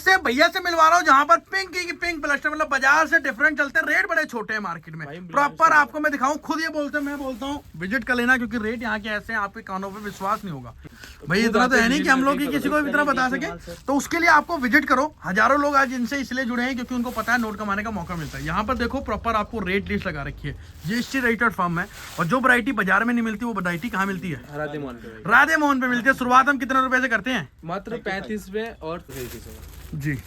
ऐसे भैया से मिलवा रहा हूँ जहाँ पर पिंक की पिंक ब्लस्टर, मतलब बाजार से डिफरेंट चलते हैं, रेट बड़े छोटे हैं मार्केट में। प्रॉपर आपको मैं दिखाऊं, खुद ये बोलते हैं, मैं बोलता हूँ विजिट कर लेना, क्योंकि रेट यहाँ के ऐसे हैं आपके कानों पे विश्वास नहीं होगा भाई। इतना तो है नहीं कि हम लोग किसी को इतना बता सके, तो उसके लिए आपको विजिट करो। हजारों लोग आज इनसे इसलिए जुड़े हैं क्योंकि उनको पता है नोट कमाने का मौका मिलता है। यहाँ पर देखो प्रॉपर आपको रेट लिस्ट लगा रखी है, जीएसटी रजिस्टर्ड फर्म है। और जो वैरायटी बाजार में नहीं मिलती वो वैरायटी कहाँ मिलती है? राधे मोहन पे मिलती है। शुरुआत हम कितने रुपए से करते हैं? मात्र 35 रुपए और 33 जी।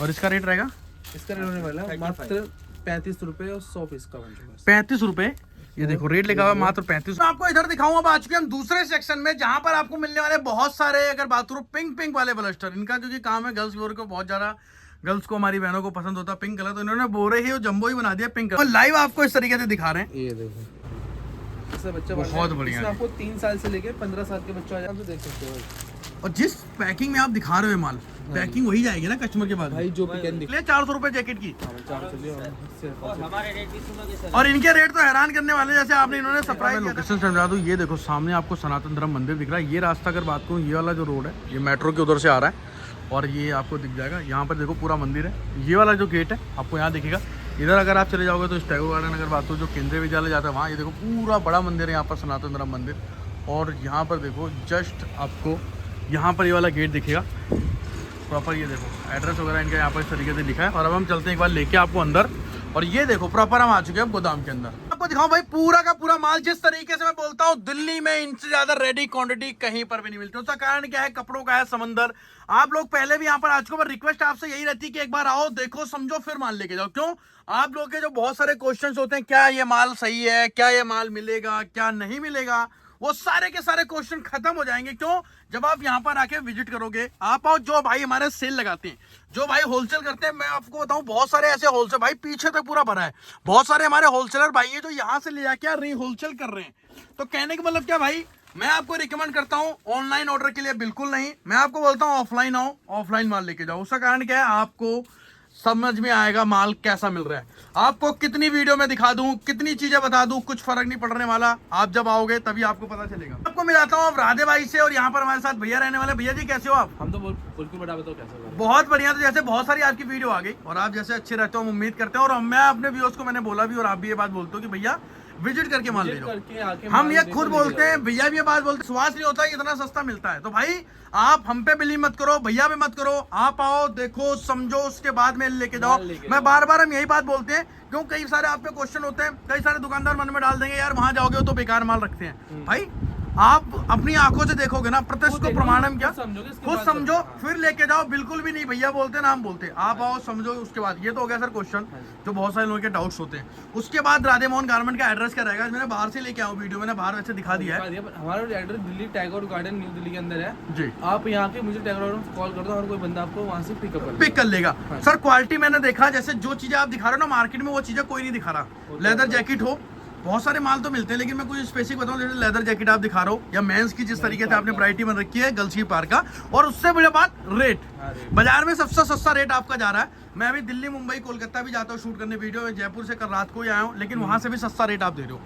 और इसका रेट रहेगा? इसका रेट होने वाला है मात्र 35 रुपए और 100 पीस का 35 रुपए। ये देखो रेट लिखा हुआ है मात्र 35। मैं आपको इधर दिखाऊंगा। अब आ चुके हैं हम दूसरे सेक्शन में जहां पर आपको मिलने वाले बहुत सारे, अगर बात करूं पिंक वाले ब्लस्टर, इनका क्योंकि काम है गर्ल्स व्यूअर को बहुत ज्यादा, गर्ल्स को हमारी बहनों को पसंद होता है पिंक कलर, तो इन्होंने बोरे ही जंबो ही बना दिया पिंक कलर। लाइव आपको इस तरीके से दिखा रहे हैं। ये देखो बच्चा बहुत बढ़िया। आपको 3 साल से लेके 15 साल के बच्चों आप देख सकते हो। और जिस पैकिंग में आप दिखा रहे हो माल, पैकिंग वही जाएगी ना कस्टमर के पास भाई जो पिकन दिखले 400 रुपए जैकेट की। हमारे रेट भी सुनो कि सर, और इनके रेट तो हैरान करने वाले, जैसे आपने इन्होंने सरप्राइज लोकेशन समझा दूं। ये देखो सामने आपको सनातन धर्म मंदिर दिख रहा है। ये रास्ता अगर बात करूँ, ये वाला जो रोड है ये मेट्रो के उधर से आ रहा है और ये आपको दिख जाएगा। यहाँ पर देखो पूरा मंदिर है। ये वाला जो गेट है आपको यहाँ दिखेगा। इधर अगर आप चले जाओगे तो इस टैगोर गार्डन अगर बात हो, जो केंद्रीय विद्यालय जाता है वहाँ, ये देखो पूरा बड़ा मंदिर है यहाँ पर, सनातन धर्म मंदिर। और यहाँ पर देखो जस्ट आपको यहाँ पर ये वाला गेट दिखेगा प्रॉपर। ये देखो एड्रेस वगैरह इनका यहाँ पर इस तरीके से लिखा है। और अब हम चलते हैं एक बार लेके आपको अंदर। और ये देखो प्रॉपर हम आ चुके हैं गोदाम के अंदर। आपको दिखाऊं भाई पूरा का पूरा माल, जिस तरीके से मैं बोलता हूँ दिल्ली में इनसे ज्यादा रेडी क्वांटिटी कहीं पर भी नहीं मिलती। उसका कारण क्या है? कपड़ों का है समंदर। आप लोग पहले भी यहाँ पर आ चुके, पर रिक्वेस्ट आपसे यही रहती है कि एक बार आओ, देखो, समझो, फिर माल लेके जाओ। क्यों? आप लोग के जो बहुत सारे क्वेश्चंस होते हैं, क्या ये माल सही है, क्या ये माल मिलेगा, क्या नहीं मिलेगा, वो सारे के सारे क्वेश्चन खत्म हो जाएंगे। क्यों? जब आप यहाँ पर आके विजिट करोगे। आप आओ, जो भाई हमारे सेल लगाते हैं, जो भाई होलसेल करते हैं, मैं आपको बताऊं बहुत सारे ऐसे होलसेल भाई पीछे तक पूरा भरा है। बहुत सारे हमारे होलसेलर भाई हैं जो यहाँ से ले जाके री होलसेल कर रहे हैं। तो कहने का मतलब क्या भाई, मैं आपको रिकमेंड करता हूँ ऑनलाइन ऑर्डर के लिए बिल्कुल नहीं। मैं आपको बोलता हूँ ऑफलाइन आओ, ऑफलाइन माल लेके जाओ। उसका कारण क्या है? आपको समझ में आएगा माल कैसा मिल रहा है। आपको कितनी वीडियो में दिखा दूं, कितनी चीजें बता दूं, कुछ फर्क नहीं पड़ने वाला। आप जब आओगे तभी आपको पता चलेगा। आपको मिलाता हूं अब राधे भाई से, और यहाँ पर हमारे साथ भैया रहने वाले। भैया जी कैसे हो आप? हम तो बिल्कुल बता बताओ कैसे। बहुत बढ़िया। तो जैसे बहुत सारी आपकी वीडियो आ गई और आप जैसे अच्छे रहते हो, हम उम्मीद करते हैं। और मैं अपने व्यूअर्स को मैंने बोला भी, और आप भी ये बात बोलते हो कि भैया विजिट करके माल ले जाओ। हम ये खुद बोलते हैं, भैया भी ये बात बोलते हैं, विश्वास नहीं होता इतना सस्ता मिलता है। तो भाई आप हम पे बिलीव मत करो, भैया पे मत करो। आप आओ, देखो, समझो, उसके बाद में लेके जाओ। मैं बार बार हम यही बात बोलते हैं, क्यों कई सारे आप पे क्वेश्चन होते हैं। कई सारे दुकानदार मन में डाल देंगे यार वहां जाओगे तो बेकार माल रखते हैं। भाई आप अपनी आंखों से देखोगे ना, प्रत्यक्ष को प्रमाणम क्या, खुद समझो फिर लेके जाओ। बिल्कुल भी नहीं भैया बोलते ना हम बोलते। आप आओ, समझो, उसके बाद। ये तो हो गया सर क्वेश्चन जो बहुत सारे लोगों के डाउट्स होते हैं। उसके बाद राधे मोहन गारमेंट का एड्रेस क्या रहेगा? मैंने बाहर से लेके आऊँ, वीडियो मैंने बाहर वैसे दिखा दिया है। हमारा address Delhi Tagore garden new Delhi के अंदर है जी। आप यहाँ के मुझे टैगोर गार्डन कॉल कर दो और कोई बंदा आपको वहाँ से पिक कर लेगा। सर क्वालिटी मैंने देखा, जैसे जो चीजें आप दिखा रहे हो ना मार्केट में, वो चीजें कोई नहीं दिखा रहा। लेदर जैकेट हो, बहुत सारे माल तो मिलते हैं, लेकिन मैं कुछ स्पेसिफिक बताऊं, जैसे लेदर जैकेट आप दिखा रहे हो, या मेंस की जिस तरीके से आपने वैरायटी बन रखी है गर्ल्स की पार का। और उससे बड़ी बात रेट, बाजार में सबसे सस्ता रेट आपका जा रहा है। मैं अभी दिल्ली, मुंबई, कोलकाता भी जाता हूँ शूट करने वीडियो में। जयपुर से कल रात को ही आया हूँ, लेकिन वहां से भी सस्ता रेट आप दे रहे हो।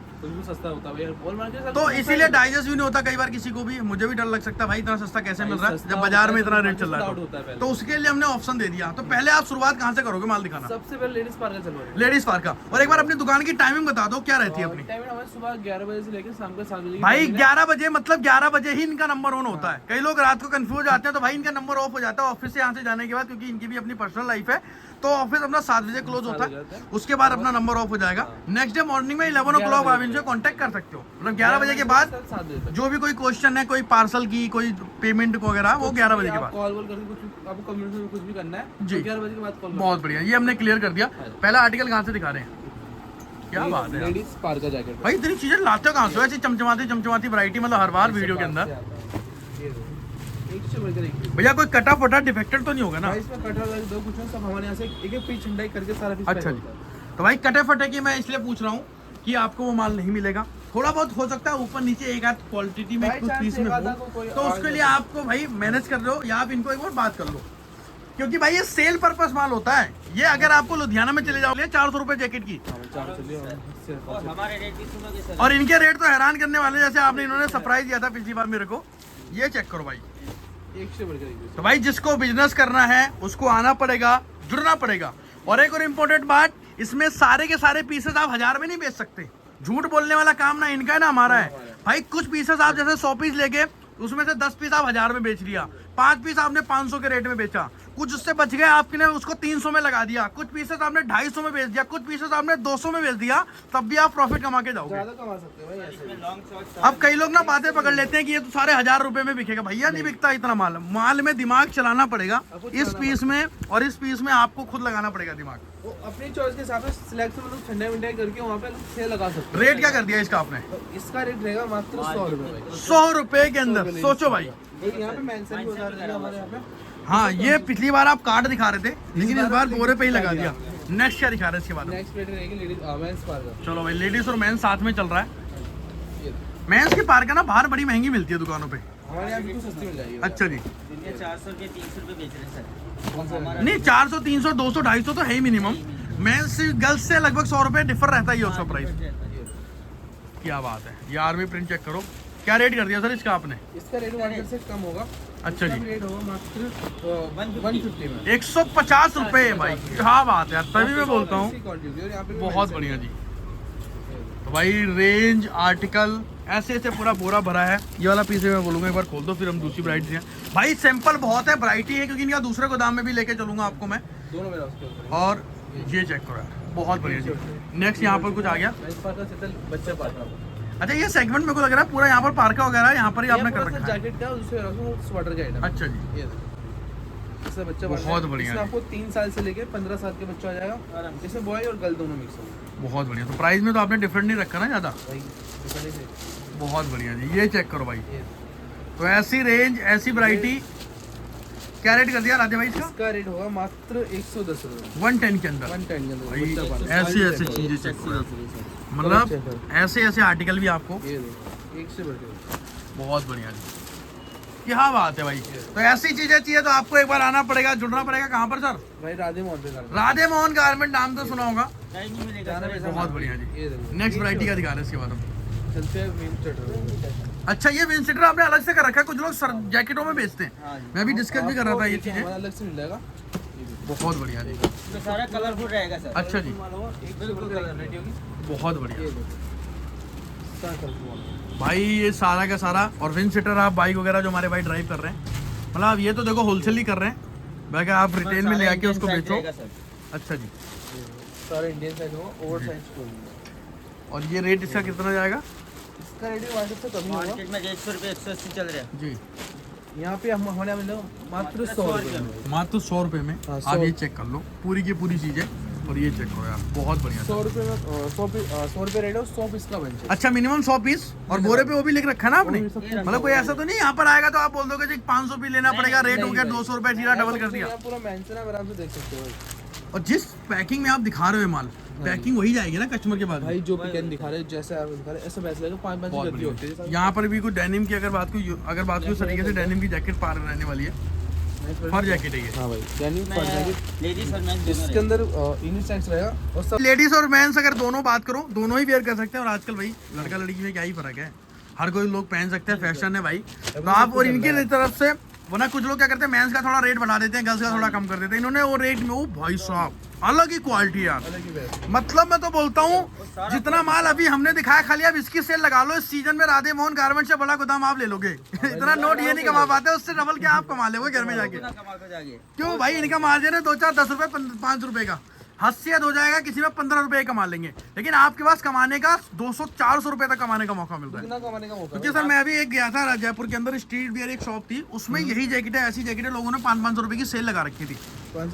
सस्ता होता है तो इसीलिए डाइजेस्ट भी नहीं होता कई बार किसी को भी। मुझे भी डर लग सकता है भाई इतना सस्ता कैसे मिल रहा है जब बाजार में इतना रेट चल रहा है। तो उसके लिए हमने ऑप्शन दे दिया। तो पहले आप शुरुआत कहाँ से करोगे माल दिखाना? सबसे पहले लेडीज पार्क का चलो। लेडीज पार्क का। और एक बार अपनी दुकान की टाइमिंग बता दो, क्या रहती है अपनी? सुबह 11 बजे से लेकर शाम को 7 बजे। भाई 11 बजे मतलब 11 बजे ही इनका नंबर ऑन होता है। कई लोग रात को कंफ्यूज आते हैं, तो भाई इनका नंबर ऑफ हो जाता है ऑफिस से यहाँ से जाने के बाद, क्योंकि इनकी भी अपनी पर्सनल लाइफ है। तो ऑफिस अपना 7 बजे क्लोज होता है, उसके बाद अपना नंबर ऑफ हो जाएगा। नेक्स्ट डे मॉर्निंग में 11 o'clock आप इनसे कांटेक्ट कर सकते हो। मतलब 11 बजे के बाद जो भी कोई क्वेश्चन है, कोई पार्सल की, कोई पेमेंट वगैरह, वो 11 बजे के बाद कॉल करके कुछ आपको कम्युनिटी में कुछ भी करना है जी, 11 बजे के बाद कॉल। बहुत बढ़िया, ये हमने क्लियर कर दिया। पहला आर्टिकल कहाँ से दिखा रहे हैं? क्या बात है, लेडीज पार्क का जैकेट। भाई इतनी चीजें लाते हो कहाँ से? ऐसी चमचमाती वैरायटी, मतलब हर बार वीडियो के अंदर। भैया कोई कटा फटा डिफेक्टेड तो नहीं होगा ना? इसमें कटा दो कुछ सब हमारे यहाँ से एक एक पीस छिंटाई करके सारा पीस। अच्छा जी। तो भाई कटे फटे की मैं इसलिए पूछ रहा हूँ कि आपको वो माल नहीं मिलेगा। थोड़ा बहुत हो सकता है ऊपर नीचे एक आध क्वालिटी में कुछ पीस में हो, तो उसके लिए आपको भाई मैनेज कर लो, या आप इनको एक बार बात कर लो, क्योंकि भाई ये सेल पर्पस माल होता है। ये अगर आपको लुधियाना में चले जाओगे 400 रुपए जैकेट की, हमारे रेट भी सुनो कि सर, और इनके रेट तो हैरान करने वाले, जैसे आपने इन्होंने सरप्राइज दिया था पिछली बार मेरे को। ये चेक करो भाई, एक से बढ़कर एक। तो भाई जिसको बिजनेस करना है उसको आना पड़ेगा, जुड़ना पड़ेगा। और एक और इम्पोर्टेंट बात, इसमें सारे के सारे पीसेस आप 1000 में नहीं बेच सकते। झूठ बोलने वाला काम ना इनका है ना हमारा है। भाई कुछ पीसेस आप जैसे 100 पीस लेके उसमें से 10 पीस आप 1000 में बेच लिया, 5 पीस आपने 500 के रेट में बेचा, कुछ उससे बच गए आपने उसको 300 में लगा दिया, कुछ पीसेस आपने 250 में बेच दिया, कुछ पीसेस आपने 200 में बेच दिया, तब भी आप प्रॉफिट कमा के जाओगे। ज्यादा कमा सकते हैं भाई ऐसे। इसमें लॉन्ग शॉर्ट अब कई लोग ना बातें पकड़ लेते हैं कि ये तो सारे 1000 रुपए में बिकेगा। भैया नहीं बिकता इतना माल। माल में दिमाग चलाना पड़ेगा। इस पीस में और इस पीस में आपको खुद लगाना पड़ेगा दिमाग। वो अपनी चॉइस के हिसाब से सिलेक्शन में लोग ठंडे मिंडे करके वहाँ पे सेल लगा सकते हैं। रेट क्या कर दिया इसका आपने? तो इसका रेट रहेगा मात्र 100 रुपए भाई। 100 रुपए के अंदर। सोचो भाई। यहाँ पे मेंशन भी बता रहे हैं हमारे यहाँ पे। हाँ, ये पिछली बार आप कार्ड दिखा रहे थे लेकिन इस बार बोरे पे ही लगा दिया। नेक्स्ट क्या दिखा रहे हैं इसके बाद? नेक्स्ट रेट रहेगी लेडीज मेंस पार्कर। चलो भाई, लेडीज और मेंस साथ में चल रहा है। ये मेंस की पार्क है ना बाहर बड़ी महंगी मिलती है दुकानों पे। हमारे यहाँ बिल्कुल सस्ती मिल जाएगी। अच्छा जी। ये 400 रुपये 300 रुपये बेच रहे हैं सर। नहीं, 400 300 200 250 तो है ही मिनिमम। मेंस गर्ल्स से लगभग 100 रुपए डिफर रहता ही है उसका प्राइस। क्या बात है। ये आर्मी प्रिंट चेक करो। क्या रेट कर दिया सर इसका आपने? इसका रेट मार्केट से कम होगा। अच्छा जी। रेट होगा मात्र 150 में। 150 रुपए भाई, क्या बात है। तभी मैं बोलता हूँ इसी क्वांटिटी और यहाँ पे भी बहुत mention बढ़िया है। जी। तो भाई रेंज आर्टिकल ऐसे ऐसे पूरा बोरा भरा है। ये वाला पीस मैं बोलूंगा एक बार खोल दो, फिर हम दूसरी वैरायटी हैं। भाई सैंपल बहुत है, वैरायटी है, क्योंकि इनका दूसरे गोदाम में भी लेके चलूंगा आपको मैं। दोनों मेरा उसके ऊपर। और ये चेक करो यार, बहुत बढ़िया जी। नेक्स्ट यहाँ पर कुछ आ गया। मेंस पार्कर सेटल बच्चा पार्कर। अच्छा, ये सेगमेंट मेरे को लग रहा है पूरा यहाँ पर पार्का वगैरह यहाँ पर ही आपने कर रखा है। जैकेट का और दूसरे वो स्वेटर का आइटम। अच्छा जी, ये इससे बच्चा बहुत बढ़िया इसमें है। आपको 3 साल से लेके 15 साल के बच्चा आ जाएगा। इसमें बॉय और गर्ल दोनों मिक्स होंगे बहुत बढ़िया। तो प्राइस में तो आपने डिफरेंट नहीं रखा ना ज़्यादा। भाई। दुकानें से बहुत बढ़िया जी। ये चेक करो भाई। ये तो ऐसी रेंज, ऐसी वैरायटी। क्या रेट कर दिया राधे भाई इसका? इसका रेट होगा मात्र 110 रुपये। 110 के अंदर। 110 के अंदर भाई बच्चा पार्कर। ऐसी ऐसी चीजें चेक करो, मतलब ऐसे ऐसे आर्टिकल भी आपको। ये देखो, एक से बढ़ के बहुत बढ़िया जी, क्या बात है भाई। तो ऐसी चीजें चाहिए तो आपको एक बार आना पड़ेगा, जुड़ना पड़ेगा। कहाँ पर सर? भाई राधे मोहन पे कर राधे मोहन गारमेंट, नाम तो सुना होगा। कहीं नहीं मिलेगा सर। बहुत बढ़िया जी। ये देखो, नेक्स्ट वैरायटी का दिखा रहे हैं इसके बाद हम। चलते हैं मेन स्टार्टर। अच्छा, ये विंड सीटर आपने अलग से कर रखा है। कुछ लोग सर जैकेटों में बेचते हैं। हाँ जी। मैं भी डिस्कस भी कर रहा था ये चीजें। हमारा अलग से मिल जाएगा। बहुत बढ़िया जी। तो सारा कलरफुल रहेगा सर। अच्छा जी, बिल्कुल कलर रेडी होगी। बहुत बढ़िया ये देखो, सारा कलर। भाई। ये सारा का सारा। और विंड सीटर आप बाइक वगैरह जो हमारे भाई ड्राइव कर रहे हैं, मतलब आप ये तो देखो होलसेल ही कर रहे हैं। बाकी आप रिटेल में ले आके उसको बेचो। अच्छा जी। सारा इंडियन साइज होगा, ओवर साइज कोई। और ये रेट इसका कितना जाएगा? इसका रेट मार्केट से कम ही होगा। मार्केट में 150 रुपये 180 चल रहे हैं। जी, यहाँ पे हम हमारे यहाँ मिलेगा मात्र 100 रुपये में। मात्र 100 रुपए में। हाँ, आप 100 ये चेक कर लो पूरी की पूरी चीजें। और ये चेक करो यार, बहुत बढ़िया। 100 रुपये में 100 रुपये रेट है, 100 पीस का बंच है। अच्छा, मिनिमम 100 पीस। और बोरे पे वो भी लिख रखा है ना आपने? मतलब कोई ऐसा तो नहीं यहाँ पर आएगा तो आप बोल दोगे जी 500 भी लेना पड़ेगा, रेट हो गया 200 रुपए, सीधा डबल कर दिया। यहाँ पूरा मेंशन है, आराम से देख सकते हो भाई। और जिस पैकिंग में आप दिखा रहे हो माल, पैकिंग वही जाएगी ना कस्टमर के पास। भाई जो पिकन दिखा रहे हैं, जैसे आप दिखा रहे हैं, ऐसा वैसे लगेगा 5-5 बहुत जल्दी होती है। बढ़िया। यहाँ पर भी कुछ डेनिम की अगर बात को इस तरीके से डेनिम की जैकेट पार रहने वाली है। फर जैकेट है ये। हाँ भाई, यानी फर जैकेट। लेडीज और मेंस इसके अंदर यूनिसेक्स रहेगा और सब लेडीज और मेंस अगर दोनों बात करो, दोनों ही वेयर कर सकते हैं। और आजकल भाई लड़का लड़की में क्या ही फर्क है, हर कोई लोग पहन सकते हैं, फैशन है भाई। तो आप और इनकी तरफ से, वरना कुछ लोग क्या करते हैं, मेंस का थोड़ा रेट बढ़ा देते हैं, गर्ल्स का थोड़ा कम कर देते हैं। इन्होंने वो रेट में, वो भाई साहब अलग ही क्वालिटी यार। अलग ही वैसे। मतलब मैं तो बोलता हूँ जितना माल अभी हमने दिखाया, खाली आप इसकी सेल लगा लो इस सीजन में, राधे मोहन गारमेंट से बड़ा गोदाम आप ले लोगे। इतना नोट ये नहीं कमा पाते, उससे डबल क्या आप कमा लोगे घर में जाके। कमाल पे जाके। क्यों भाई, इनका मार्जिन है 2-4 10 रुपए 5 रुपए का, हद हो जाएगा, किसी में 15 रुपए कमा लेंगे। लेकिन आपके पास कमाने का 200-400 रुपए तक कमाने का मौका मिलता है। कितना कमाने का मौका क्योंकि सर मैं अभी एक गया था जयपुर के अंदर, स्ट्रीट वियर एक शॉप थी, उसमें यही जैकेटें, ऐसी जैकेटें लोगों ने 500-500 रुपए की सेल लगा रखी थी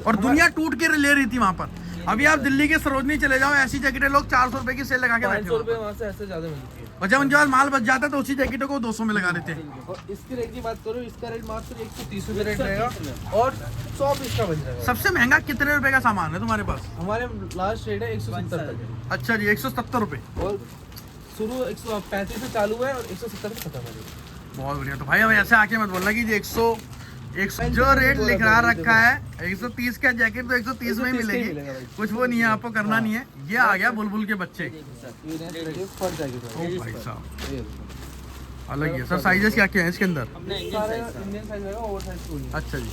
और दुनिया टूट के ले रही थी वहां पर। अभी आप दिल्ली के सरोजनी चले जाओ, ऐसी जैकेटें लोग 400 रुपए की सेल लगा के बैठे 500 हैं। रुपये वहाँ से ऐसे ज्यादा मिलती है। और जब उनके पास माल बच जाता है तो उसी जैकेटों को 200 में लगा देते हैं। और इसके रेट की बात करो, इसका रेट मात्र 130 रुपये रेट रहेगा और 100 पीस का बन जाएगा। सबसे महंगा कितने रुपए का सामान है तुम्हारे पास? हमारे लास्ट रेट है 170 तक अच्छा जी, 170 रुपए। और शुरू 135 से चालू है और 170 से खत्म है। बहुत बढ़िया। तो भाई अब ऐसे आके मत बोलना कि जी 100 जो रेट लिखा रखा है 130 का जैकेट तो 130 में ही मिलेगी, कुछ वो नहीं है, आपको करना नहीं है। ये आ गया बुलबुल के बच्चे। फर जैकेट है। ओ भाई साहब, अलग ही है सर। साइजेस क्या क्या है इसके अंदर? अपना इंडियन सारे साइज इंडियन साइज रहेगा, ओवर साइज कोई नहीं। अच्छा जी,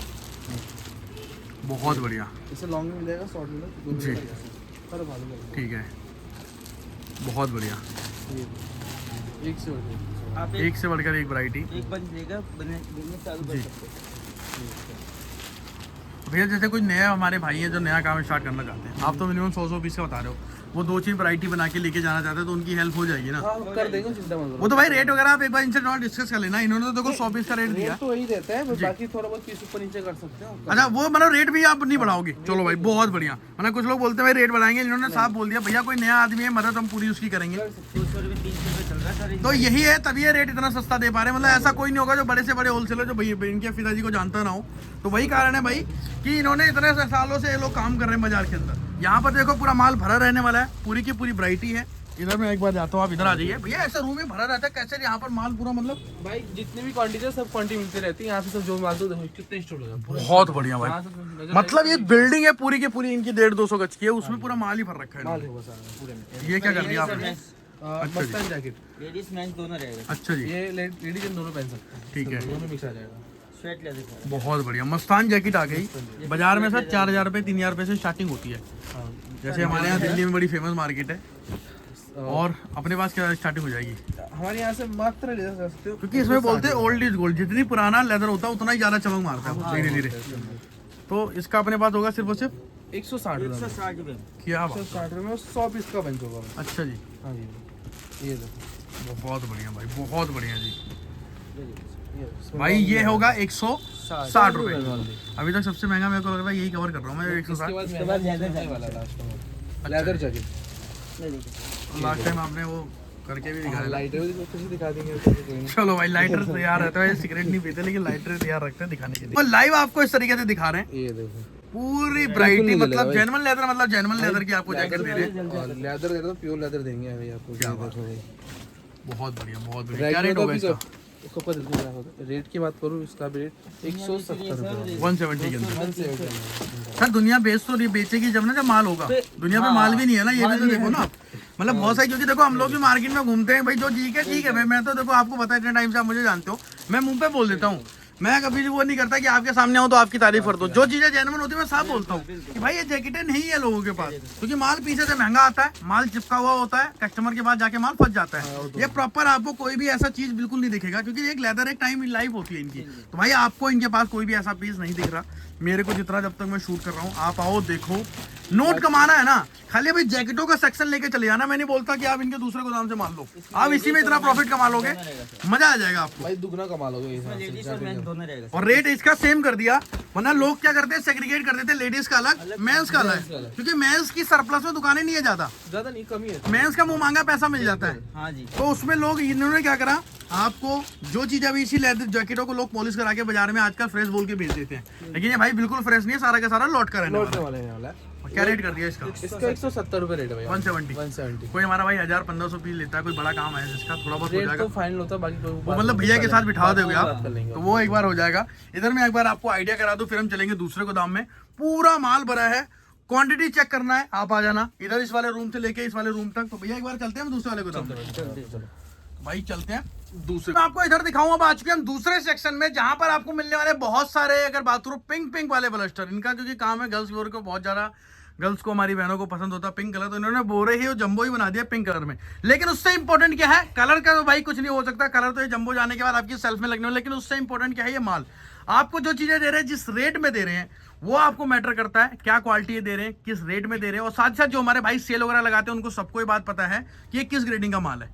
बहुत बढ़िया। इसे लॉन्ग में मिलेगा, शॉर्ट में मिलेगा, दोनों जी। मिलेगा सर। भालू का ठीक है, बहुत बढ़िया। ये एक से बढ़कर आप एक से बढ़कर एक वैरायटी। एक बंच लेगा बिजनेस चालू कर जी। सकते हैं। भैया जैसे कोई नया हमारे भाई है जो नया काम स्टार्ट करना चाहते हैं, आप तो मिनिमम 100 पीस का बता रहे हो, वो 2-3 वैरायटी बना के लेके जाना चाहते हैं तो उनकी हेल्प हो जाएगी ना? हाँ कर देंगे, चिंता मत वो करो। तो भाई रेट वगैरह आप एक बार इनसे डिस्कस कर लेना। इन्होंने तो देखो 100 पीस का रेट दिया। रेट तो वही रहता है, बस बाकी थोड़ा बहुत पीस ऊपर नीचे कर सकते हो। अच्छा, वो मतलब रेट भी आप नहीं बढ़ाओगे? चलो भाई बहुत बढ़िया। मतलब कुछ लोग बोलते हैं भाई रेट बढ़ाएंगे, इन्होंने साफ बोल दिया भैया कोई नया आदमी है, मदद हम पूरी उसकी करेंगे। 200 रुपये 300 रुपये चल रहा है सर। तो यही है, तभी ये रेट इतना सस्ता दे पा रहे हैं। मतलब ऐसा कोई नहीं होगा जो बड़े से बड़े होलसेलर जो भैया इनके पिताजी को जानता ना हो। तो वही कारण है भाई कि इन्होंने इतने सालों से ये लोग काम कर रहे हैं बाजार के अंदर। यहाँ पर देखो पूरा माल भरा रहने वाला है, पूरी की पूरी वैरायटी है। इधर मैं एक बार जाता हूँ, आप इधर आ जाइए भैया। ऐसा रूम में भरा रहता है कैसे? यहाँ पर माल पूरा मतलब भाई जितनी भी क्वांटिटी है सब क्वांटिटी मिलती रहती है यहाँ से। सब जो माल दो देखो कितने स्टोर होगा पूरा। बहुत बढ़िया भाई। यहाँ से नजर मतलब ये बिल्डिंग है पूरी की पूरी इनकी 150-200 गज की है, उसमें पूरा माल ही भर रखा है माल इन्होंने। होगा सारा पूरे में। ये क्या कर दिया आपने? मस्तान जैकेट, लेडीज मेंस दोनों रहेगा। अच्छा जी, ये लेडीज इन दोनों पहन सकते हैं। ठीक है, दोनों मिक्स आ जाएगा। स्वेट लेदर का। बहुत बढ़िया। मस्तान जैकेट आ गई बाजार में सर। 4000 रुपये 3000 रुपये से स्टार्टिंग होती है। हाँ जैसे हमारे यहाँ दिल्ली में बड़ी फेमस मार्केट है। और अपने पास क्या स्टार्टिंग हो जाएगी? हमारे यहाँ से मात्र ले सकते हो, क्योंकि इसमें बोलते हैं ओल्ड इज गोल्ड। जितनी पुराना लेदर होता है उतना ही ज्यादा चमक मारता है वो धीरे धीरे। तो इसका अपने पास होगा सिर्फ और सिर्फ 160 रुपये। 160 रुपये। क्या बात। 160 रुपये में 100 पीस का बंच होगा। अच्छा जी, हाँ जी, ये देखो बहुत बढ़िया भाई, बहुत बढ़िया जी। ये भाई ये होगा 160 रुपये। वाली। अभी तक सबसे महंगा मेरे को लग रहा है यही कवर कर रहा हूँ मैं, 160। उसके बाद लेदर जैकेट। लास्ट टाइम आपने वो करके भी दिखाया। लाइटर भी कुछ दिखा देंगे उसको, कोई नहीं। चलो भाई, लाइटर तैयार रहता है, सिगरेट नहीं पीते लेकिन लाइटर तैयार रखते हैं दिखाने के लिए। और लाइव आपको इस तरीके से दिखा रहे हैं ये देखो पूरी वैरायटी। मतलब जेन्युइन लेदर, मतलब जेन्युइन लेदर की आपको जैकेट दे रहे हैं। और लेदर दे रहे तो प्योर लेदर देंगे भाई आपको। क्या ये बात देखो भाई, बहुत बढ़िया, बहुत बढ़िया। क्या रेट होगा इसका? इसको पता नहीं। रेट की बात करूँ, इसका भी रेट 170 रुपये। 170 के अंदर। 170। सर दुनिया बेच तो नहीं, बेचेगी जब ना जब माल होगा। दुनिया पे माल भी नहीं है ना, ये भी तो देखो ना। मतलब बहुत सारी, क्योंकि देखो हम लोग भी मार्केट में घूमते हैं भाई, जो ठीक है भाई। मैं तो देखो आपको पता है इतने टाइम से आप मुझे जानते हो, मैं मुंह पे बोल देता हूँ। मैं कभी वो नहीं करता कि आपके सामने हो तो आपकी तारीफ कर दो। जो चीजें जेन्युइन होती है मैं साफ बोलता हूँ कि भाई ये जैकेटें नहीं है लोगों के पास, क्योंकि माल पीछे से महंगा आता है, माल चिपका हुआ होता है, कस्टमर के पास जाके माल फंस जाता है। ये प्रॉपर आपको कोई भी ऐसा चीज बिल्कुल नहीं दिखेगा, क्योंकि एक लेदर एक टाइम लाइफ होती है इनकी। तो भाई आपको इनके पास कोई भी ऐसा पीस नहीं दिख रहा मेरे को, जितना जब तक मैं शूट कर रहा हूँ। आप आओ देखो, नोट कमाना है ना, खाली अभी जैकेटों का सेक्शन लेके चले जाना। मैं नहीं बोलता कि आप इनके दूसरे गोदाम से माल लो, आप इसी में इतना प्रॉफिट कमा लोगे, मजा आ जाएगा आपको भाई दुगना कमा लोगे ये इसमें लेडीज और मेंस दोनों रहेगा। और रेट इसका सेम कर दिया। वरना लोग क्या करते हैं, सेग्रीगेट कर देते हैं, लेडीज का अलग, मेंस का अलग, क्योंकि मेंस की सरप्लस में दुकानें नहीं है ज्यादा, ज्यादा नहीं, कमी है। मेंस का मुंह मांगा पैसा मिल जाता है। हाँ जी। तो उसमें लोग, इन्होंने क्या करा, आपको जो चीज अभी इसी लेदर जैकेटों को लोग पॉलिश करा के बाजार में आजकल फ्रेश बोल के बेच देते हैं, लेकिन ये भाई बिल्कुल फ्रेश नहीं है, सारा का सारा लौट कर रहने लौटने वाला है। वाले हैं वाला। और क्या रेट कर दिया इसका? इसका 170 रुपये रेट है भाई। 170। 170 कोई हमारा भाई 1000-1500 पीस लेता है, कोई बड़ा काम है जिसका थोड़ा बहुत हो रेट जाएगा तो फाइनल होता है, बाकी कोई वो मतलब भैया के साथ बिठा दोगे आप कर लेंगे। तो वो एक बार हो जाएगा। इधर मैं एक बार आपको आइडिया करा दूं, फिर हम चलेंगे दूसरे गोदाम में। पूरा माल भरा है, क्वांटिटी चेक करना है, आप आ जाना इधर इस वाले रूम से लेके इस वाले रूम तक। तो भैया एक बार चलते हैं हम दूसरे वाले गोदाम में। चलो भाई चलते हैं दूसरे। मैं आपको इधर दिखाऊं, अब आ चुके हैं हम दूसरे सेक्शन में, जहां पर आपको मिलने वाले बहुत सारे, अगर बात करूं पिंक वाले ब्लस्टर, इनका क्योंकि काम है गर्ल्स वेयर को, बहुत ज्यादा गर्ल्स को, हमारी बहनों को पसंद होता है पिंक कलर, तो इन्होंने बोरे ही और जंबो ही बना दिया पिंक कलर में। लेकिन उससे इंपॉर्टेंट क्या है, कलर का तो भाई कुछ नहीं हो सकता, कलर तो ये जंबो जाने के बाद आपकी सेल्फ में लगने वाला, लेकिन उससे इंपॉर्टेंट क्या है, ये माल। आपको जो चीजें दे रहे हैं, जिस रेट में दे रहे हैं, वो आपको मैटर करता है, क्या क्वालिटी दे रहे हैं, किस रेट में दे रहे हैं। और साथ साथ जो हमारे भाई सेल वगैरह लगाते हैं, उनको सबको ये बात पता है कि ये किस ग्रेडिंग का माल है।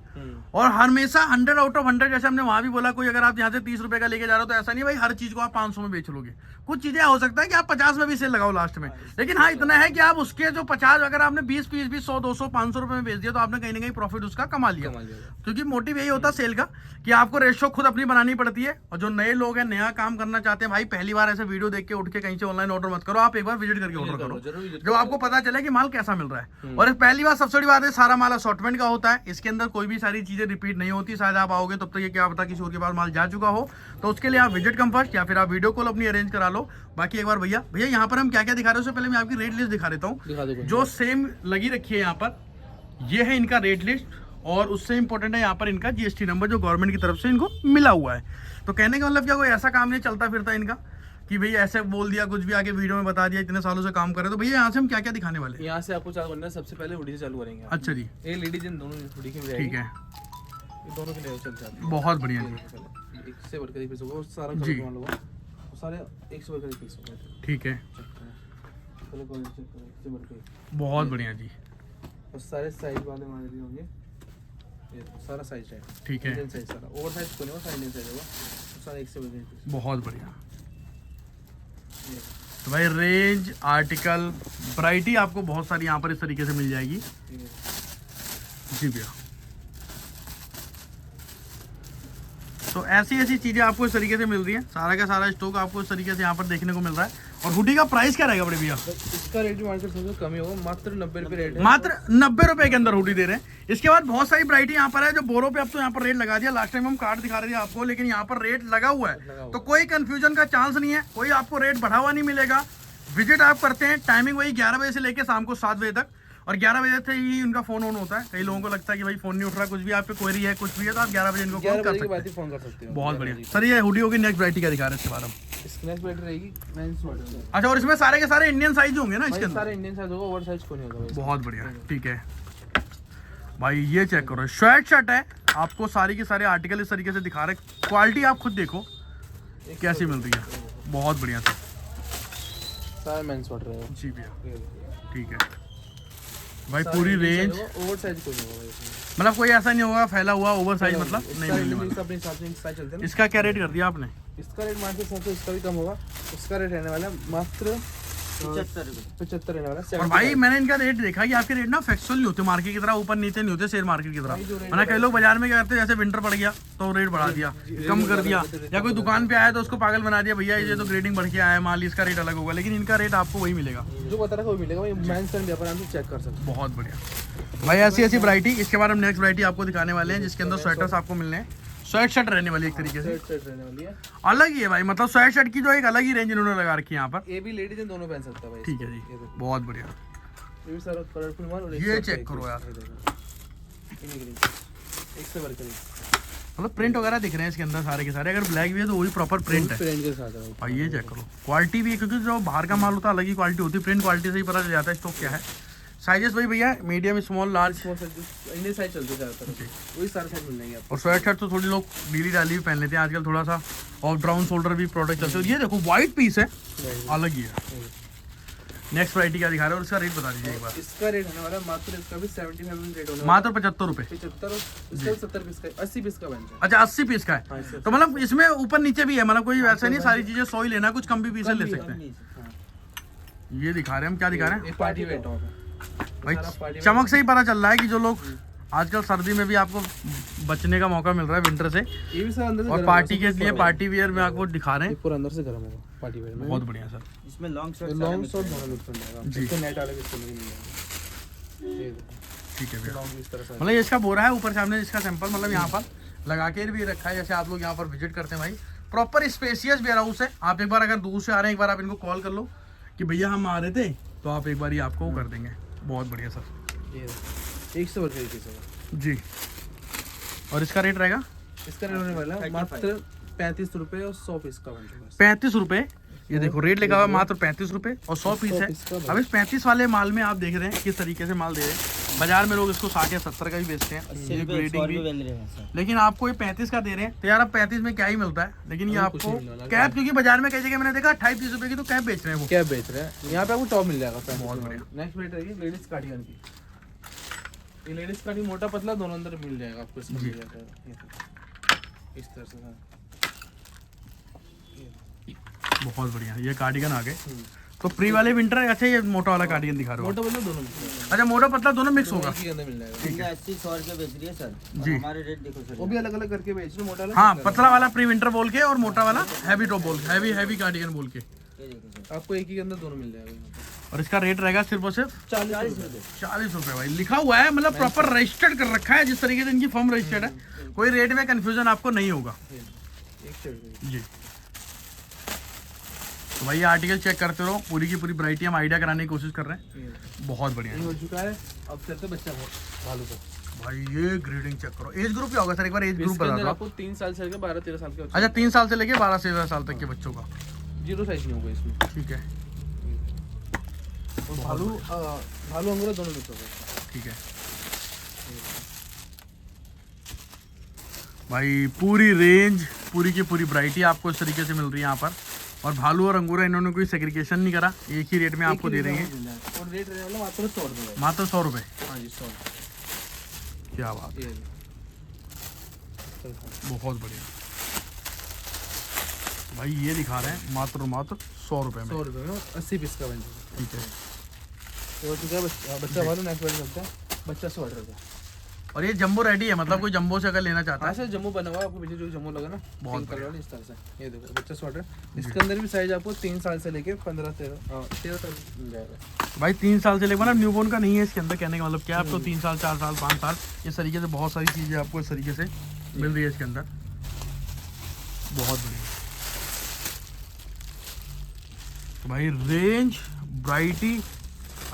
और हमेशा 100 आउट ऑफ 100, जैसे हमने वहां भी बोला, कोई अगर आप यहाँ से 30 रुपए का लेके जा रहे हो तो ऐसा नहीं भाई हर चीज को आप 500 में बेच लोगे। कुछ चीजें हो सकता है कि आप 50 में भी सेल लगाओ लास्ट में, लेकिन हाँ इतना है कि आप उसके जो 50, अगर आपने 20 पीस भी 100, 200, 500 रुपए में बेच दिया तो आपने कहीं ना कहीं प्रॉफिट उसका कमा लिया। क्योंकि मोटिव यही होता है सेल का कि आपको रेशो खुद अपनी बनानी पड़ती है। और जो नए लोग हैं, नया काम करना चाहते हैं, भाई पहली बार ऐसे वीडियो देख के उठ के कहीं से ऑनलाइन ऑर्डर मत करो, आप एक बार विजिट करके ऑर्डर करो, जब आपको पता चले कि माल कैसा मिल रहा है। और पहली बार सबसे बड़ी बात है, सारा माल असॉर्टमेंट का होता है, इसके अंदर कोई भी सारी चीजें रिपीट नहीं होती। शायद आप आओगे तब तक ये क्या पता किसी और के पास माल जा चुका हो, तो उसके लिए आप विजिट कम फर्स्ट, या फिर आप वीडियो कॉल अपनी अरेंज करा लो। बाकी एक बार भैया यहाँ पर हम क्या क्या दिखा रहे हैं, उससे पहले मैं आपकी रेट लिस्ट दिखा देता हूँ, जो सेम लगी रखी है यहाँ पर। ये है इनका रेट लिस्ट, और उससे इम्पोर्टेंट है यहाँ पर इनका GST नंबर जो गवर्नमेंट की तरफ से इनको मिला हुआ है। तो कहने का मतलब क्या, कोई ऐसा काम नहीं चलता फिरता इनका कि भैया ऐसे बोल दिया कुछ भी आके वीडियो में बता दिया, इतने सालों से काम कर रहे। तो भैया यहाँ से हम क्या क्या दिखाने वाले हैं? यहाँ से आपको चालू करना है, सबसे पहले हुडी से चालू करेंगे। अच्छा जी, ये लेडीज इन दोनों हुडी की ठीक है, ये दोनों के लिए चल जाते हैं। बहुत बढ़िया जी, एक से बढ़कर एक पीस होगा, सारा जी। कलर मान लो, सारे एक से बढ़कर एक पीस होगा। ठीक है, चेक करो, कलर क्वालिटी चेक करो, एक से बढ़कर एक। बहुत बढ़िया जी, और सारे साइज वाले हमारे भी होंगे, ये सारा साइज है, ठीक है, इंडियन साइज सारा, ओवर साइज को नहीं होगा, सारा इंडियन साइज होगा, सारा एक से बढ़कर एक पीस। बहुत बढ़िया। तो भाई रेंज, आर्टिकल, वैरायटी आपको बहुत सारी यहाँ पर इस तरीके से मिल जाएगी जी भैया। तो ऐसी ऐसी चीज़ें आपको इस तरीके से मिल रही है, सारा का सारा स्टॉक आपको इस तरीके से यहाँ पर देखने को मिल रहा है। और हुडी का प्राइस क्या रहेगा बड़े भैया? इसका रेट भी मार्केट से कम ही होगा, मात्र 90 रुपये रेट है, मात्र 90 रुपए के अंदर हुडी दे रहे हैं। इसके बाद बहुत सारी वैरायटी यहाँ पर है जो बोरो पे अब तो यहाँ पर रेट लगा दिया। लास्ट टाइम हम कार्ड दिखा रहे थे आपको, लेकिन यहाँ पर रेट लगा हुआ है, तो कोई कंफ्यूजन का चांस नहीं है, कोई आपको रेट बढ़ा हुआ नहीं मिलेगा। विजिट आप करते हैं, टाइमिंग वही 11 बजे से लेकर शाम को 7 बजे तक, और 11 बजे से ही उनका फोन ऑन होता है। कई लोगों को लगता है कि भाई फोन नहीं उठ रहा, कुछ भी आप पे क्वेरी है कुछ भी है तो आप 11 बजे इनको फोन कर सकते हैं। फोन कर सकते हो। बहुत बढ़िया सर। ये हुडी होगी, नेक्स्ट वैरायटी का दिखा रहे हैं इसके बारे में? स्नैच बैटरी रहेगी, मेंस मॉडल। अच्छा, और इसमें सारे के सारे इंडियन साइज होंगे ना इसके अंदर? सारे इंडियन साइज होगा, ओवर साइज को नहीं होगा। बहुत बढ़िया, ठीक है भाई। ये चेक करो, स्वेट शर्ट है, आपको सारी के सारे आर्टिकल इस तरीके से दिखा रहे हैं। क्वालिटी आप खुद देखो कैसी मिल रही है, बहुत बढ़िया सर। सारा मेंस मॉडल रहेगा जी भैया, ठीक है भाई। पूरी रेंज, ओवर साइज को नहीं होगा इसमें, मतलब कोई ऐसा नहीं होगा फैला हुआ ओवर साइज, मतलब नहीं मिलने वाला। अपने हिसाब से साइज चलते हैं ना। इसका क्या रेट कर दिया आपने? इसका रेट मार्केट से इसका भी कम होगा, इसका रेट रहने वाला है मात्र 75 रुपये। 75 रहने वाला है। और भाई मैंने इनका रेट देखा कि आपके रेट ना फ्लेक्सिबल नहीं होते मार्केट की तरह, ऊपर नीचे नहीं होते शेयर मार्केट की तरह। मैंने कई लोग बाजार में क्या करते हैं, जैसे विंटर पड़ गया तो रेट बढ़ा दिया, कम कर दिया, या कोई दुकान पे आया तो उसको पागल बना दिया, भैया ये तो ग्रेडिंग बढ़ के आया है माल, इसका रेट अलग होगा। लेकिन इनका रेट आपको वही मिलेगा, जो बता रहा है वो मिलेगा भाई, मेंस एंड पर आप चेक कर सकते हैं। बहुत बढ़िया भाई। ऐसी ऐसी वैरायटी। इसके बाद हम नेक्स्ट वैरायटी आपको दिखाने वाले हैं जिसके अंदर स्वेटर्स आपको मिलने हैं। स्वेट शर्ट रहने वाली एक तरीके से, सेट रहने वाली है, अलग ही है भाई, मतलब स्वेट शर्ट की जो एक अलग ही रेंज इन्होंने लगा रखी है यहाँ पर। ये भी लेडीज दोनों पहन सकता है भाई। ठीक है जी, बहुत बढ़िया। ये भी सारा कलरफुल माल, और ये चेक करो यार, एक से बढ़कर एक मतलब प्रिंट वगैरह दिख रहे हैं इसके अंदर सारे के सारे। अगर ब्लैक भी है तो वही प्रॉपर प्रिंट है प्रिंट के साथ है भाई। भाई। ये चेक करो, क्वालिटी भी है, क्योंकि जो बाहर का माल होता है अलग ही क्वालिटी होती है, प्रिंट क्वालिटी से ही पता चल जाता है स्टॉक क्या है। साइजेस वही भैया, medium, small, large, small size Indian size चलते हैं ज़्यादातर, वही सारे साइज मिल जाएंगे आपको। और स्वेट शर्ट तो थोड़ी लोग डीली डाली भी पहन लेते हैं आजकल थोड़ा सा, और ब्राउन शोल्डर भी प्रोडक्ट चलते हैं। ये देखो व्हाइट पीस है, अलग ही है। नेक्स्ट वैरायटी क्या दिखा रहे हो और इसका रेट बता दीजिए एक बार? इसका रेट होने वाला है मात्र, इसका भी 75 रेट होने वाला मात्र 75 रुपए। 75, इसका 70 पीस का, 80 पीस का बन जाए। अच्छा, 80 पीस का है, तो मतलब इसमें ऊपर नीचे भी है, मतलब कोई वैसा नहीं सारी चीजें 100 ही लेना, कुछ कम भी पीस ले सकते हैं। ये दिखा रहे हैं हम, क्या दिखा रहे हैं एक पार्टी वेट हो भाई? चमक से ही पता चल रहा है कि जो लोग आजकल सर्दी में भी आपको बचने का मौका मिल रहा है विंटर से, ये भी सर अंदर से और पार्टी के लिए पार्टी वियर में आपको दिखा रहे हैं। पूरा अंदर से गर्म होगा पार्टी वेयर में। बहुत बढ़िया सर। इसमें लॉन्ग शॉर्ट लॉन्ग शॉर्ट दोनों लुक बन जाएगा जी। इसको नेट वाले भी इसको नहीं मिलेगा। ये देखो ठीक है भैया, लॉन्ग इस तरह से मतलब ये इसका बोरा है, ऊपर सामने इसका सैंपल मतलब यहाँ पर लगा के भी रखा है। जैसे आप लोग यहाँ पर विजिट करते हैं भाई, प्रॉपर स्पेसियस वेयर हाउस है। आप एक बार अगर दूर से आ रहे हैं, एक बार आप इनको कॉल कर लो कि भैया हम आ रहे थे, तो आप एक बार ही आपको कर देंगे। बहुत बढ़िया सर। ये एक से बढ़कर एक पीस होगा जी। और इसका रेट रहेगा? इसका रेट होने वाला है मात्र 35 रुपये और 100 पीस का बन जाएगा। 35 रुपए। ये देखो रेट लिखा हुआ है मात्र 35 रुपए और 100 पीस है। अब इस 35 वाले माल में आप देख रहे हैं किस तरीके से माल दे रहे हैं। बाजार में लोग इसको 60 या 70 का भी बेचते हैं, ये ग्रेडिंग भी, लेकिन आपको ये 35 का दे रहे हैं। तो यार अब 35 में क्या ही मिलता है, लेकिन ये आपको कैप, क्योंकि बाजार में कई जगह मैंने देखा 28-30 रुपए की तो कैप बेच रहे हैं वो। क्या बेच रहे हैं, यहाँ पे आपको टॉप मिल जाएगा। बहुत बढ़िया। नेक्स्ट रेट रहेगी लेडीज कार्डिगन की। ये लेडीज कार्डिगन मोटा पतला दोनों अंदर मिल जाएगा आपको, इसमें मिल जाएगा इस तरह से। बहुत बढ़िया, ये कार्डिगन आ गए। तो प्री वाले विंटर, अच्छा ये मोटा वाला कार्डिगन दिखा रहे हो? मोटा पतला दोनों मिल जाएगा। अच्छा, मोटा पतला दोनों मिक्स होगा। के अंदर मिल जाएगा। 80-100 रुपये बेच रही है सर जी। हमारे रेट देखो सर, वो भी अलग अलग करके बेच रहे मोटा अलग। हाँ, पतला वाला प्री विंटर बोल के और मोटा वाला हैवी टॉप बोल के, हैवी कार्डिगन बोल के। ये देखो सर आपको एक ही के अंदर दोनों मिल जाएगा। और इसका रेट रहेगा सिर्फ और सिर्फ 40 रुपये। 40 रुपए भाई। लिखा हुआ है, मतलब प्रॉपर रजिस्टर्ड कर रखा है, जिस तरीके से इनकी फर्म रजिस्टर्ड है, कोई रेट में कंफ्यूजन आपको नहीं होगा एक शर्ट जी। तो भाई ये आर्टिकल चेक करते रहो, पूरी की पूरी वैरायटी हम आइडिया कराने की कोशिश कर रहे हैं। बहुत बढ़िया हो चुका है। अब चलते बच्चा भालू का। भाई ये ग्रेडिंग चेक करो। एज ग्रुप क्या होगा सर, एक बार एज ग्रुप इसके बता अंदर दो। आपको 3 साल से लेकर 12-13 साल के बच्चे, अच्छा 3 साल से लेके 12 से 13 साल तक के बच्चों का, जीरो साइज नहीं होगा इसमें। ठीक है। और भालू अंगूरा दोनों मिक्स होगा। ठीक है भाई, पूरी रेंज पूरी की पूरी वैरायटी आपको इस तरीके से मिल रही है यहाँ पर। और भालू और अंगूरा इन्होंने कोई सेग्रीगेशन नहीं करा, एक ही रेट में आपको दे देंगे। और रेट रहने वाला मात्र 100 रुपये। मात्र 100 रुपये। हाँ जी 100। क्या बात, ये बहुत बढ़िया भाई। ये दिखा रहे हैं मात्र 100 रुपये में। 100 रुपये में 80 पीस का बन जाएगा। ठीक है। तो चुका बच्चा भालू नेक्स्ट वाले चलता है, बच्चा 100 रुपये। और ये जंबो रेडी है, मतलब कोई जंबो से अगर लेना चाहता हाँ है। सर जम्मू बना हुआ है, आपको पीछे जो जम्मू लगा ना बहुत पिंक कलर वाला, इस तरह से। ये देखो बच्चा 100 है। इसके अंदर भी साइज आपको 3 साल से लेके 13 तक मिल जाएगा। भाई 3 साल से लेकर मतलब न्यूबॉर्न का नहीं है इसके अंदर, कहने का मतलब क्या है, आपको 3 साल 4 साल 5 साल इस तरीके से बहुत सारी चीज़ें आपको इस तरीके से मिल रही है इसके अंदर। बहुत बढ़िया। तो भाई रेंज, वैरायटी,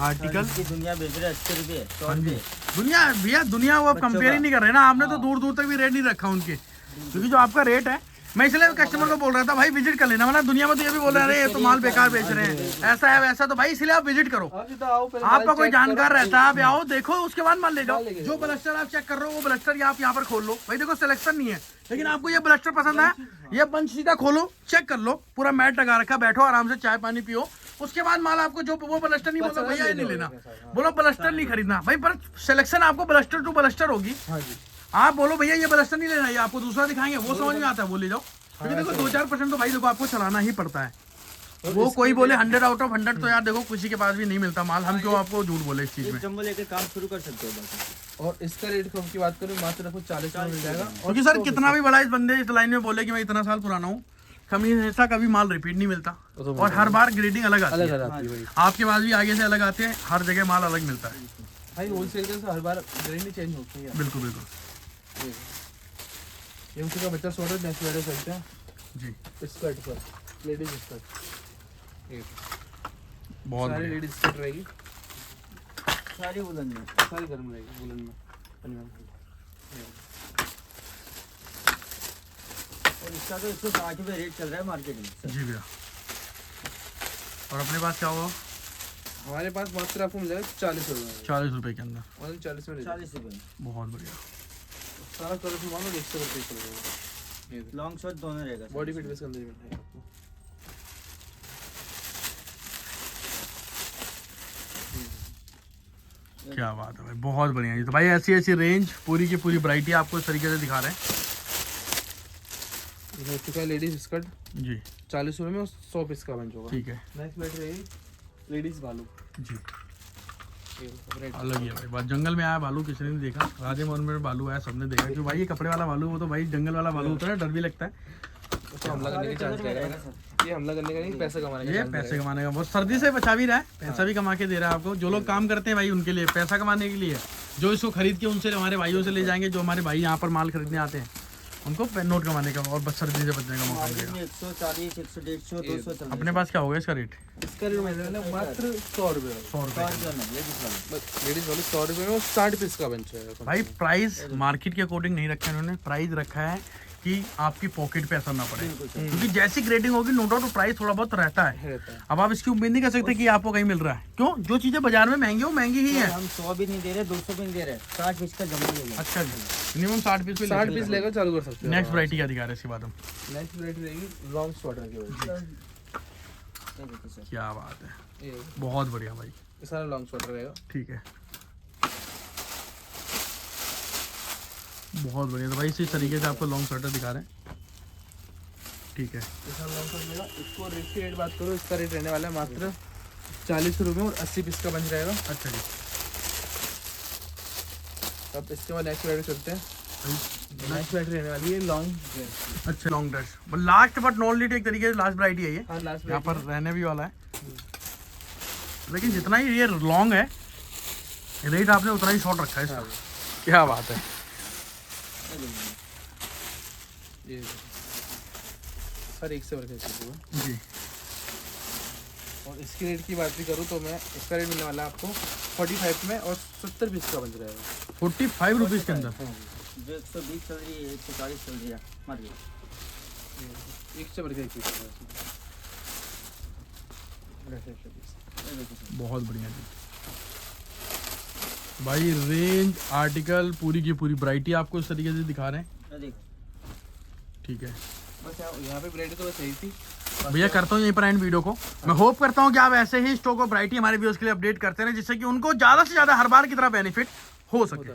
आर्टिकल, इसकी दुनिया बेच रहे 80 रुपये, 100 हाँ जी। रुपये। दुनिया भैया, दुनिया वो आप कंपेयर ही नहीं कर रहे ना, आपने तो दूर दूर तक भी रेट नहीं रखा उनके, क्योंकि जो आपका रेट है, मैं इसलिए कस्टमर को बोल रहा था भाई विजिट कर लेना, मतलब दुनिया में तो ये भी बोल रहे हैं ये तो माल बेकार बेच रहे हैं, ऐसा है वैसा, तो भाई इसलिए आप विजिट करो। आपका कोई जानकार रहता है, आप आओ देखो, उसके बाद माल ले जाओ। जो ब्लस्टर आप चेक कर रहे हो वो ब्लस्टर आप यहाँ पर खोल लो। भाई देखो सिलेक्शन नहीं है, लेकिन आपको ये ब्लस्टर पसंद है, ये बंच सीधा खोलो, चेक कर लो, पूरा मैट लगा रखा, बैठो आराम से चाय पानी पियो, उसके बाद माल आपको जो वो ब्लस्टर नहीं, बोलो भैया ये नहीं लेना, बोलो ब्लस्टर नहीं खरीदना भाई, पर सिलेक्शन आपको ब्लस्टर टू ब्लस्टर होगी। आप बोलो भैया ये ब्लस्टर नहीं लेना, ये आपको दूसरा दिखाएंगे, वो समझ में आता है, वो ले जाओ। क्योंकि देखो 2-4% तो भाई देखो आपको चलाना ही पड़ता है। वो कोई बोले 100 आउट ऑफ 100, तो यार देखो किसी के पास भी नहीं मिलता माल, हम क्यों आपको झूठ बोले इस चीज में। जम्बो लेके काम शुरू कर सकते हो बाकी। और इसका रेट की बात करूँ मात्र आपको 40 में मिल जाएगा। क्योंकि सर कितना भी बड़ा इस बंदे इस लाइन में बोले कि मैं इतना साल पुराना हूँ, कभी ऐसा कभी माल रिपीट नहीं मिलता, और हर बार ग्रेडिंग अलग आती है। आपके पास भी आगे से अलग आते हैं, हर जगह माल अलग मिलता है भाई। होलसेल से हर बार ग्रेडिंग चेंज होती है। बिल्कुल बिल्कुल। ये उसी का बच्चा 100 नेक्स्ट वीडियो चलते हैं जी। स्कर्ट पर, लेडीज स्कर्ट, बहुत सारी बढ़िया। लेडीज स्कर्ट रहेगी, सारी वुलन में। सारी गर्म रहेगी वुलन में, पन्नी में। और इसका तो 160 रुपये रेट चल रहा है मार्केट में। जी भैया। और अपने पास क्या होगा? हमारे पास मात्र आपको मिल जाएगा 40 रुपये में, 40 रुपए के अंदर। और 40 में 40 रुपये बहुत बढ़िया। सारा कलर से मानो 100 रुपये चल रहा है। लॉन्ग शॉट दोनों रहेगा। बॉडी फिट के अंदर ही मिल आपको। क्या बात है भाई, बहुत बढ़िया जी। तो भाई ऐसी ऐसी रेंज, पूरी की पूरी वैरायटी आपको इस तरीके से दिखा रहे हैं। ये हो चुका है लेडीज स्कर्ट जी 40 रुपये में, और 100 पीस का बन होगा। ठीक है नेक्स्ट बैठ रहेगी लेडीज बालू। जी। ये रेड अलग ही है भाई, बात जंगल में आया भालू किसी ने नहीं देखा, राधे मोहन में भालू आया सबने देखा, क्योंकि भाई ये कपड़े वाला भालू, वो तो भाई जंगल वाला भालू होता है, डर भी लगता है। तो हमला करने के चांस रहेगा सर। ये हमला करने का नहीं, पैसा कमाने का ये chance पैसे रहेगा। कमाने का, वो सर्दी से बचा भी रहा है, पैसा भी कमा के दे रहा है आपको। जो लोग काम करते हैं भाई उनके लिए पैसा कमाने के लिए, जो इसको खरीद के उनसे हमारे भाइयों से ले जाएंगे, जो हमारे भाई यहाँ पर माल खरीदने आते हैं, उनको नोट कमाने का और बस सर्दी से बचने का मौका मार्केट मिलेगा। में 140, 150, 200 चल रहा है। अपने पास क्या होगा इसका रेट? इसका रेट मिल जाएगा मात्र 100 रुपये। 100 रुपये। 100 रुपये में लेडीज वाला। लेडीज वाले 100 रुपये में, और 60 पीस का बंच है भाई प्राइस मार्केट के अकॉर्डिंग नहीं रखा है इन्होंने, प्राइस रखा है कि आपकी पॉकेट पे असर ना पड़े, क्योंकि जैसी ग्रेडिंग होगी नो डाउट प्राइस थोड़ा बहुत रहता है। रहता है। अब आप इसकी उम्मीद नहीं कर सकते कि आपको कहीं मिल रहा है, क्यों? जो चीजें बाजार में महंगी हो महंगी ही है। हम 100 भी नहीं दे रहे, 200 भी नहीं दे रहे, 60 पीस का जम्बो ले लो। अच्छा जी, मिनिमम 60 पीस पे 60 पीस लेकर चालू कर सकते हैं। नेक्स्ट वैरायटी क्या दिखा रहे हैं इसके बाद हम? नेक्स्ट रेट रहेगी लॉन्ग स्वेटर की वजह ये देखो सर। क्या बात है, से। ये बहुत बढ़िया भाई। सारा लॉन्ग स्वेटर रहेगा। ठीक है, बहुत बढ़िया। तो भाई इसी तरीके से आपको लॉन्ग स्वेटर दिखा रहे हैं। ठीक है, इसका लॉन्ग स्वेटर रहेगा। इसको रेट की रेट बात करो, इसका रेट रहने वाला है मात्र 40 रुपये में, और 80 पीस का बंच रहेगा। अच्छा जी। अब इसके बाद नेक्स्ट रेट चलते हैं। नेक्स्ट रेट रहने वाली है लॉन्ग ड्रेस। अच्छा long dress, last but not least एक तरीके से लास्ट वैरायटी है ये, हाँ लास्ट यहाँ पर रहने भी वाला है। लेकिन जितना ही ये लॉन्ग है रेट आपने उतना ही शॉर्ट रखा है इसका। क्या बात है, ये सर एक से वर्क है जी। और इसकी रेट की बात भी करूँ तो मैं इसका रेट मिलने वाला है आपको 45 में और 70 पीस का बन जाएगा। 45 रुपीज़ के अंदर। जो 120 चल रही है 140 चल रही है मार्केट। एक से बढ़ के एक पीस है। बहुत बढ़िया जी भाई, रेंज आर्टिकल पूरी की पूरी वैरायटी आपको इस तरीके से दिखा रहे हैं। ये देखो ठीक है बस यहाँ पे वैरायटी तो सही थी। भैया, करता हूँ यहीं पर एंड वीडियो को। मैं होप करता हूँ कि आप ऐसे ही स्टॉक और वैरायटी हमारे व्यूअर्स के लिए अपडेट करते रहें, जिससे कि उनको ज़्यादा से ज़्यादा हर बार की तरह बेनिफिट हो सके।